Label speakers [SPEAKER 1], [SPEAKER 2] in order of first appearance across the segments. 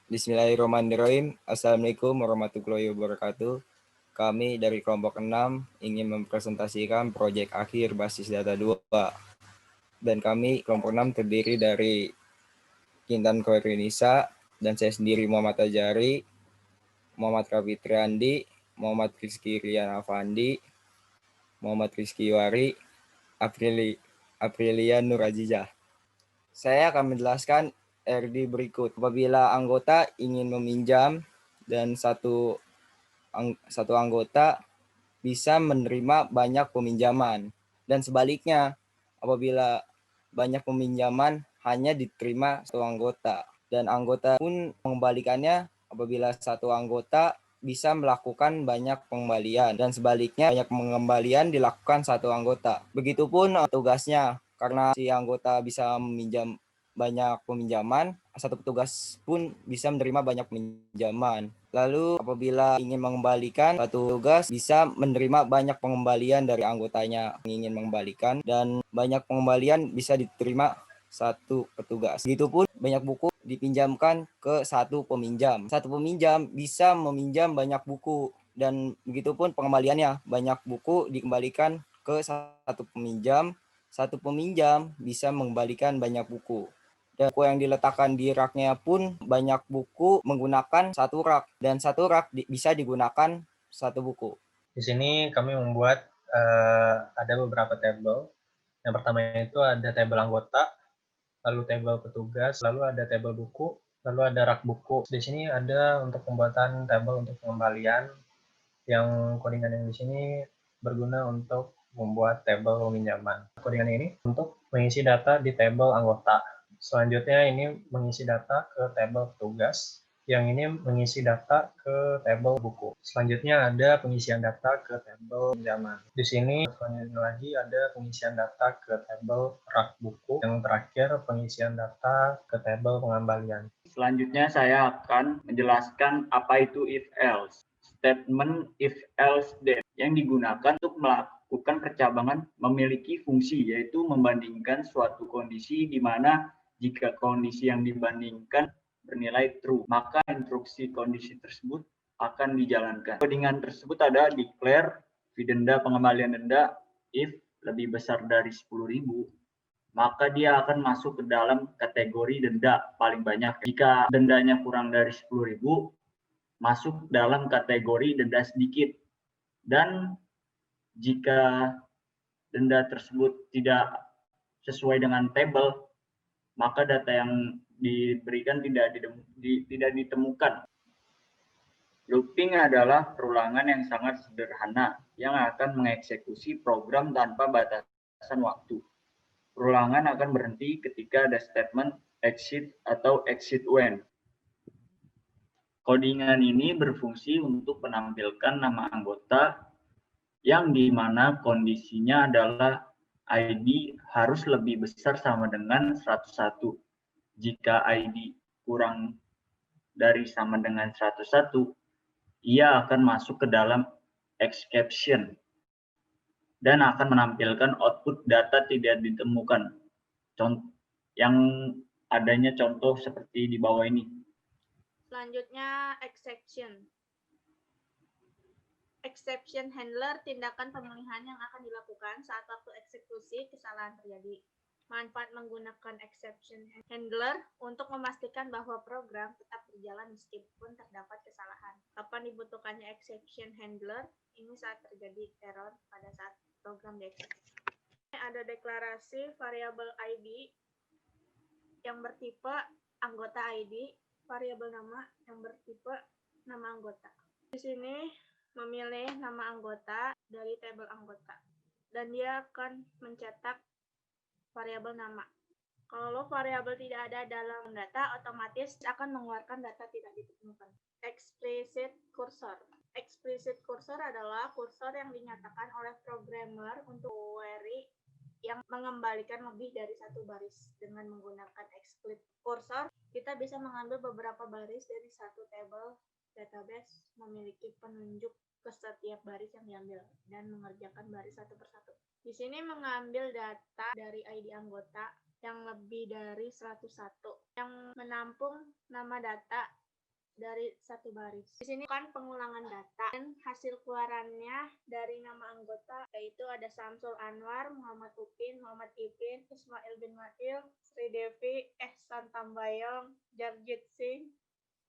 [SPEAKER 1] Bismillahirrahmanirrahim. Assalamualaikum warahmatullahi wabarakatuh. Kami dari kelompok 6 ingin mempresentasikan proyek akhir basis data 2. Dan kami kelompok 6 terdiri dari Kintan Khairunnisa dan saya sendiri Muhammad Ajari, Muhammad Rafi Triandi, Muhammad Rizky Rian Afandi, Muhammad Rizky Wari, Aprilia Nur Azizah. Saya akan menjelaskan RD berikut. Apabila anggota ingin meminjam dan satu anggota bisa menerima banyak peminjaman. Dan sebaliknya, apabila banyak peminjaman hanya diterima satu anggota. Dan anggota pun mengembalikannya apabila satu anggota bisa melakukan banyak pengembalian. Dan sebaliknya, banyak pengembalian dilakukan satu anggota. Begitupun tugasnya, karena si anggota bisa meminjam banyak peminjaman, satu petugas pun bisa menerima banyak peminjaman. Lalu apabila ingin mengembalikan, satu tugas bisa menerima banyak pengembalian dari anggotanya yang ingin mengembalikan, dan banyak pengembalian bisa diterima satu petugas. Begitupun banyak buku dipinjamkan ke satu peminjam. Satu peminjam bisa meminjam banyak buku, dan begitupun pengembaliannya, banyak buku dikembalikan ke satu peminjam. Satu peminjam bisa mengembalikan banyak buku. Dan buku yang diletakkan di raknya pun banyak buku menggunakan satu rak, dan satu rak bisa digunakan satu buku.
[SPEAKER 2] Di sini kami membuat ada beberapa tabel. Yang pertama itu ada tabel anggota, lalu tabel petugas, lalu ada tabel buku, lalu ada rak buku. Di sini ada untuk pembuatan tabel untuk pengembalian, yang codingan yang di sini berguna untuk membuat tabel peminjaman. Codingan ini untuk mengisi data di tabel anggota. Selanjutnya ini mengisi data ke tabel petugas. Yang ini mengisi data ke tabel buku. Selanjutnya ada pengisian data ke tabel pinjaman. Di sini selanjutnya lagi ada pengisian data ke tabel rak buku. Yang terakhir pengisian data ke tabel pengembalian.
[SPEAKER 3] Selanjutnya saya akan menjelaskan apa itu if-else. Statement if-else then yang digunakan untuk melakukan percabangan memiliki fungsi, yaitu membandingkan suatu kondisi di mana jika kondisi yang dibandingkan bernilai true, maka instruksi kondisi tersebut akan dijalankan. Codingan tersebut ada declare fee denda pengembalian denda if lebih besar dari 10.000, maka dia akan masuk ke dalam kategori denda paling banyak. Jika dendanya kurang dari 10.000, masuk dalam kategori denda sedikit. Dan jika denda tersebut tidak sesuai dengan tabel, maka data yang diberikan tidak ditemukan. Looping adalah perulangan yang sangat sederhana yang akan mengeksekusi program tanpa batasan waktu. Perulangan akan berhenti ketika ada statement exit atau exit when. Codingan ini berfungsi untuk menampilkan nama anggota yang dimana kondisinya adalah ID harus lebih besar sama dengan 101. Jika ID kurang dari sama dengan 101, ia akan masuk ke dalam exception dan akan menampilkan output data tidak ditemukan. Yang adanya contoh seperti di bawah ini.
[SPEAKER 4] Selanjutnya exception. Exception handler tindakan pemulihan yang akan dilakukan saat waktu eksekusi kesalahan terjadi. Manfaat menggunakan exception handler untuk memastikan bahwa program tetap berjalan meskipun terdapat kesalahan. Kapan dibutuhkannya exception handler? Ini saat terjadi error pada saat program dieksekusi. Ada deklarasi variabel ID yang bertipe anggota ID, variabel nama yang bertipe nama anggota. Di sini memilih nama anggota dari tabel anggota, dan dia akan mencetak variabel nama. Kalau variabel tidak ada dalam data, otomatis akan mengeluarkan data tidak ditemukan. Explicit cursor. Explicit cursor adalah kursor yang dinyatakan oleh programmer untuk query yang mengembalikan lebih dari satu baris. Dengan menggunakan explicit cursor, kita bisa mengambil beberapa baris dari satu tabel database, memiliki penunjuk ke setiap baris yang diambil, dan mengerjakan baris satu persatu. Di sini mengambil data dari ID anggota yang lebih dari 101, yang menampung nama data dari satu baris. Di sini kan pengulangan data dan hasil keluarannya dari nama anggota, yaitu ada Samsul Anwar, Muhammad Upin, Muhammad Ipin, Ismail bin Mail, Sri Devi, Ehsan Tambayong, Jarjit Singh,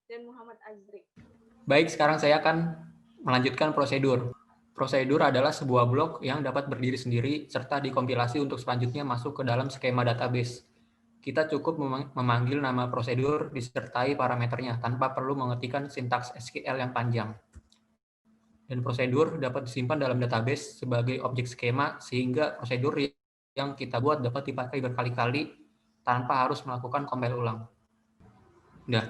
[SPEAKER 4] dan Muhammad Azri.
[SPEAKER 5] Baik, sekarang saya akan melanjutkan prosedur. Prosedur adalah sebuah blok yang dapat berdiri sendiri serta dikompilasi untuk selanjutnya masuk ke dalam skema database. Kita cukup memanggil nama prosedur disertai parameternya tanpa perlu mengetikkan sintaks SQL yang panjang. Dan prosedur dapat disimpan dalam database sebagai objek skema sehingga prosedur yang kita buat dapat dipakai berkali-kali tanpa harus melakukan compile ulang. Nah,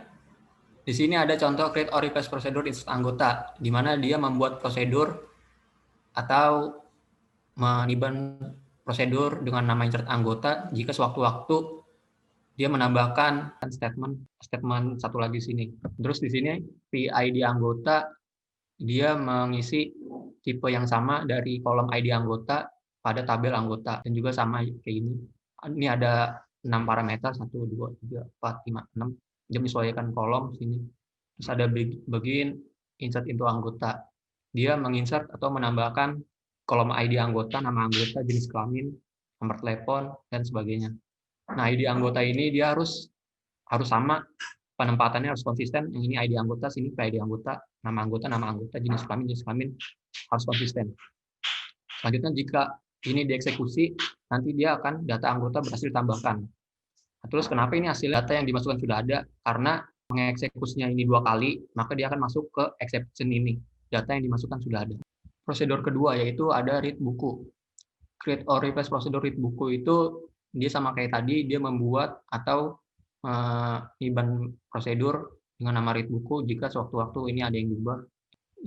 [SPEAKER 5] di sini ada contoh create or replace prosedur insert anggota, di mana dia membuat prosedur atau meniban prosedur dengan nama insert anggota jika sewaktu-waktu dia menambahkan statement satu lagi sini. Terus di sini PID anggota dia mengisi tipe yang sama dari kolom ID anggota pada tabel anggota dan juga sama kayak gini. Ini ada 6 parameter 1 2 3 4 5 6. Dia menyesuaikan kolom sini. Terus ada begin insert into anggota. Dia menginsert atau menambahkan kolom ID anggota, nama anggota, jenis kelamin, nomor telepon dan sebagainya. Nah, ID anggota ini dia harus sama, penempatannya harus konsisten. Yang ini ID anggota, sini ID anggota, nama anggota, jenis kelamin harus konsisten. Selanjutnya jika ini dieksekusi, nanti dia akan data anggota berhasil ditambahkan. Nah, terus kenapa ini hasil data yang dimasukkan sudah ada? Karena mengeksekusinya ini 2 kali, maka dia akan masuk ke exception ini. Data yang dimasukkan sudah ada. Prosedur kedua yaitu ada read buku. Create or replace prosedur read buku itu dia sama kayak tadi, dia membuat atau niban prosedur dengan nama read buku jika sewaktu-waktu ini ada yang diubah.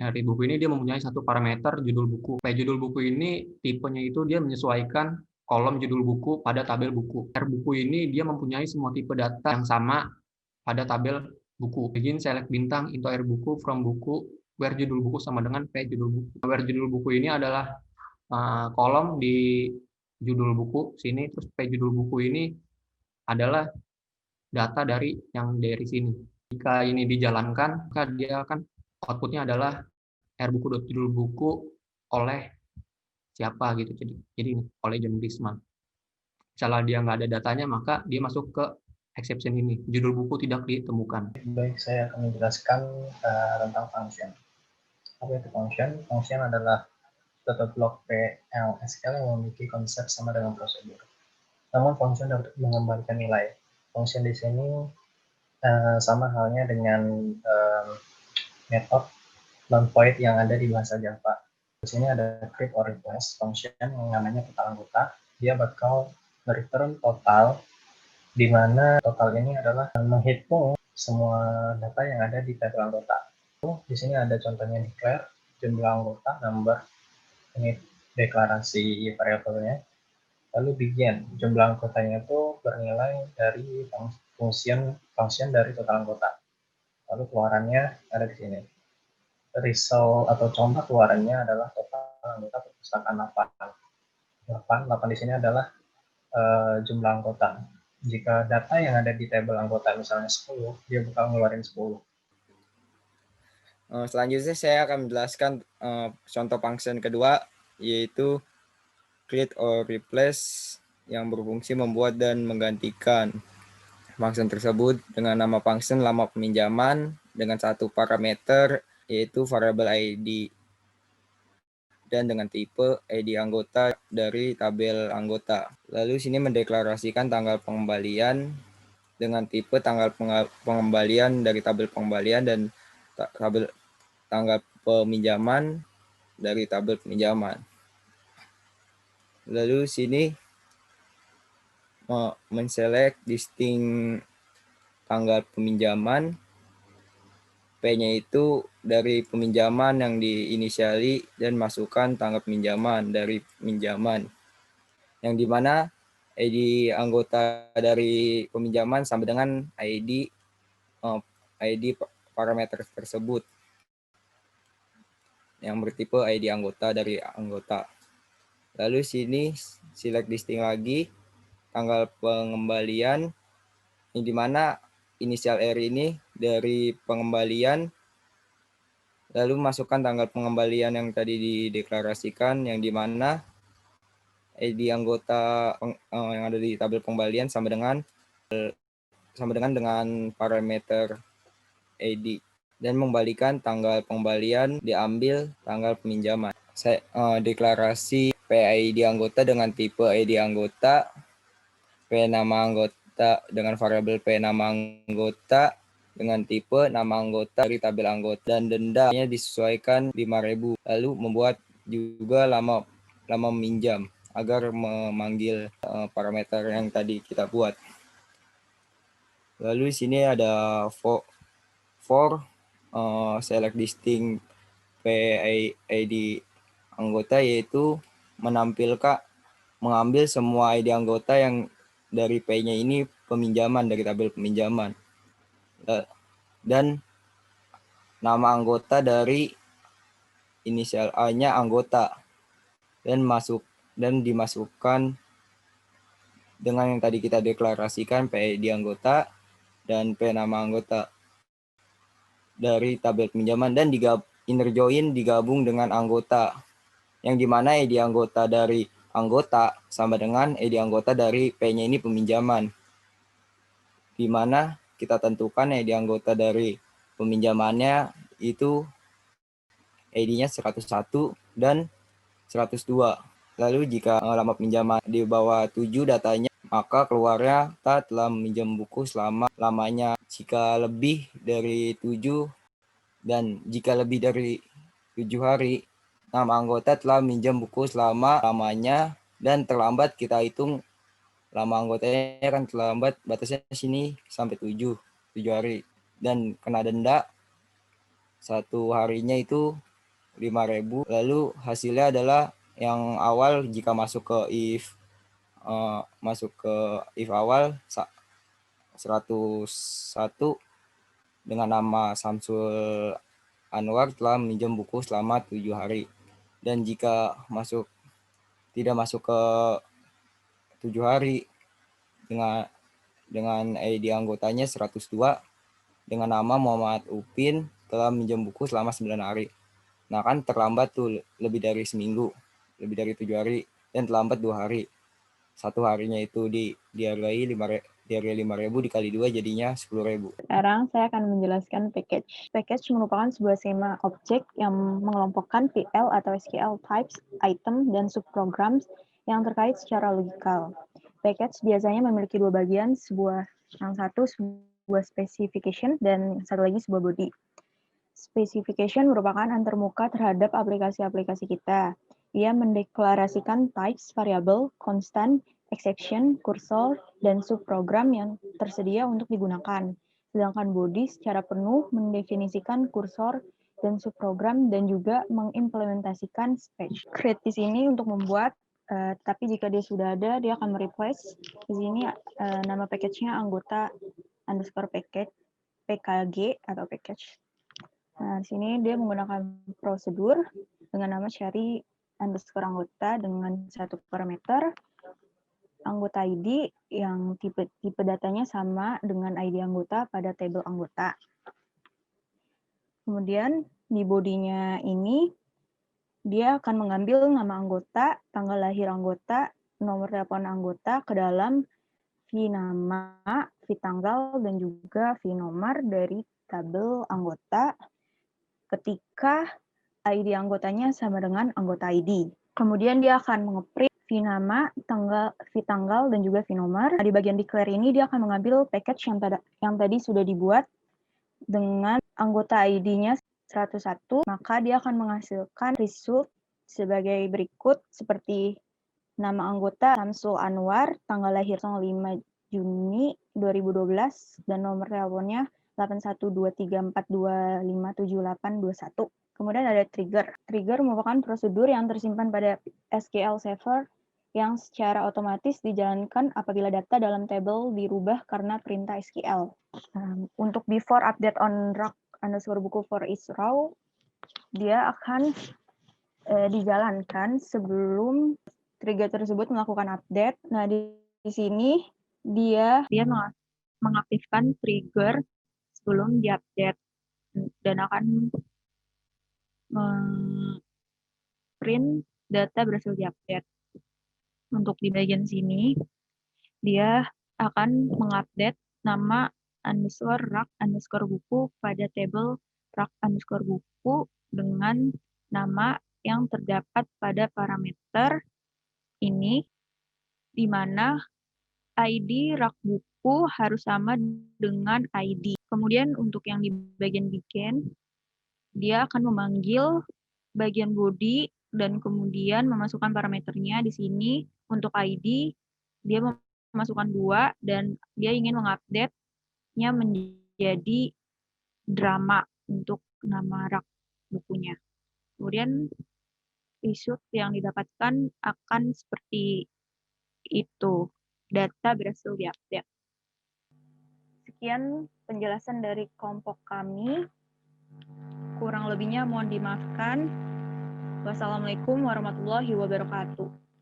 [SPEAKER 5] Nah, read buku ini dia mempunyai satu parameter judul buku. Judul buku ini tipenya itu dia menyesuaikan kolom judul buku pada tabel buku. Buku ini dia mempunyai semua tipe data yang sama pada tabel buku. Begin select bintang into buku from buku where judul buku sama dengan judul buku. Where judul buku ini adalah kolom di judul buku sini, terus judul buku ini adalah data dari sini. Jika ini dijalankan, maka dia akan outputnya adalah rbuku.judul buku oleh siapa gitu. Jadi oleh John Bisman. Misalnya dia nggak ada datanya, maka dia masuk ke exception ini. Judul buku tidak ditemukan.
[SPEAKER 2] Baik, saya akan menjelaskan tentang function. Apa itu function? Function adalah suatu blok PLSQL yang memiliki konsep sama dengan prosedur. Namun function dapat mengembalikan nilai. Function di sini sama halnya dengan metode non-void yang ada di bahasa Java. Di sini ada create or replace function yang namanya total anggota. Dia bakal return total, di mana total ini adalah menghitung semua data yang ada di tabel anggota. Di sini ada contohnya declare, jumlah anggota, number, ini deklarasi variabelnya. Lalu begin, jumlah anggotanya itu bernilai dari function dari total anggota. Lalu keluarannya ada di sini. Result atau contoh keluarannya adalah total anggota perpustakaan 8 di sini adalah jumlah anggota. Jika data yang ada di tabel anggota misalnya 10, dia bakal ngeluarin 10.
[SPEAKER 1] Selanjutnya saya akan menjelaskan contoh function kedua, yaitu create or replace yang berfungsi membuat dan menggantikan. Function tersebut dengan nama function lama peminjaman dengan satu parameter yaitu variabel ID dan dengan tipe ID anggota dari tabel anggota. Lalu sini mendeklarasikan tanggal pengembalian dengan tipe tanggal pengembalian dari tabel pengembalian dan tanggal peminjaman dari tabel peminjaman. Lalu sini menselect distinct tanggal peminjaman, P-nya itu dari peminjaman yang diinisiali dan masukkan tanggal peminjaman dari peminjaman. Yang dimana ID anggota dari peminjaman sama dengan ID parameter tersebut yang bertipe ID anggota dari anggota. Lalu sini select distinct lagi tanggal pengembalian, yang dimana inisial R ini dari pengembalian, lalu masukkan tanggal pengembalian yang tadi dideklarasikan, yang dimana ID anggota yang ada di tabel pengembalian sama dengan parameter ID, dan mengembalikan tanggal pengembalian diambil tanggal peminjaman. Deklarasi PID anggota dengan tipe ID anggota, P nama anggota dengan variabel P nama anggota dengan tipe nama anggota dari tabel anggota, dan dendanya disesuaikan 5.000. Lalu membuat juga lama meminjam agar memanggil parameter yang tadi kita buat. Lalu di sini ada for select distinct PID anggota, yaitu mengambil semua ID anggota yang dari P-nya ini peminjaman dari tabel peminjaman, dan nama anggota dari inisial A-nya anggota, dan dimasukkan dengan yang tadi kita deklarasikan PID anggota dan P nama anggota dari tabel peminjaman, dan inner join digabung dengan anggota, yang dimana ID anggota dari anggota sama dengan ID anggota dari P-nya ini peminjaman, dimana kita tentukan ID anggota dari peminjamannya itu ID-nya 101 dan 102. Lalu jika lama pinjaman di bawah 7 datanya, maka keluarnya kita telah meminjam buku selama lamanya. Jika lebih dari 7 dan jika lebih dari 7 hari, nama anggota telah minjam buku selama lamanya, dan terlambat kita hitung lama anggotanya kan terlambat, batasnya sini sampai 7 hari, dan kena denda 1 harinya itu 5.000. Lalu hasilnya adalah yang awal jika masuk ke if awal 101 dengan nama Samsul Anwar telah meminjam buku selama 7 hari. Dan jika tidak masuk ke 7 hari dengan ID anggotanya 102 dengan nama Muhammad Upin telah meminjam buku selama 9 hari. Nah kan terlambat tuh lebih dari seminggu, lebih dari 7 hari, dan terlambat 2 hari. 1 harinya itu dihargai 5.000 dikali 2 jadinya 10.000.
[SPEAKER 6] Sekarang saya akan menjelaskan package. Package merupakan sebuah skema objek yang mengelompokkan PL atau SQL types, item, dan subprograms yang terkait secara logikal. Package biasanya memiliki 2 bagian, yang satu sebuah specification dan satu lagi sebuah body. Specification merupakan antarmuka terhadap aplikasi-aplikasi kita. Ia mendeklarasikan types, variabel, constant, exception, kursor, dan subprogram yang tersedia untuk digunakan. Sedangkan body secara penuh mendefinisikan kursor dan subprogram dan juga mengimplementasikan spec. Create di sini untuk membuat, tapi jika dia sudah ada, dia akan mereplace. Di sini nama package-nya anggota underscore package, PKG atau package. Nah, di sini dia menggunakan prosedur dengan nama cari underscore anggota dengan satu parameter, anggota ID yang tipe datanya sama dengan ID anggota pada tabel anggota. Kemudian di bodinya ini, dia akan mengambil nama anggota, tanggal lahir anggota, nomor telepon anggota ke dalam fee nama, fee tanggal, dan juga fee nomor dari tabel anggota ketika ID anggotanya sama dengan anggota ID. Kemudian dia akan mengeprint fee nama, fee tanggal, dan juga fee nomor. Nah, di bagian declare ini dia akan mengambil package yang tadi sudah dibuat dengan anggota ID-nya 101, maka dia akan menghasilkan result sebagai berikut, seperti nama anggota Samsul Anwar, tanggal lahir 5 Juni 2012, dan nomor teleponnya 812342582821. Kemudian ada trigger. Trigger merupakan prosedur yang tersimpan pada SQL Server yang secara otomatis dijalankan apabila data dalam tabel dirubah karena perintah SQL. Untuk before update on rak underscore buku for each row, dia akan dijalankan sebelum trigger tersebut melakukan update. Nah, di sini dia mengaktifkan trigger sebelum diupdate dan akan print data berhasil diupdate. Untuk di bagian sini, dia akan mengupdate nama _rak_buku pada table rak_buku dengan nama yang terdapat pada parameter ini, di mana ID rak buku harus sama dengan ID. Kemudian untuk yang di bagian begin, dia akan memanggil bagian body dan kemudian memasukkan parameternya di sini. Untuk ID, dia memasukkan 2 dan dia ingin mengupdate-nya menjadi drama untuk nama rak bukunya. Kemudian result yang didapatkan akan seperti itu. Data berhasil diupdate. Sekian penjelasan dari kelompok kami. Kurang lebihnya mohon dimaafkan. Wassalamualaikum warahmatullahi wabarakatuh.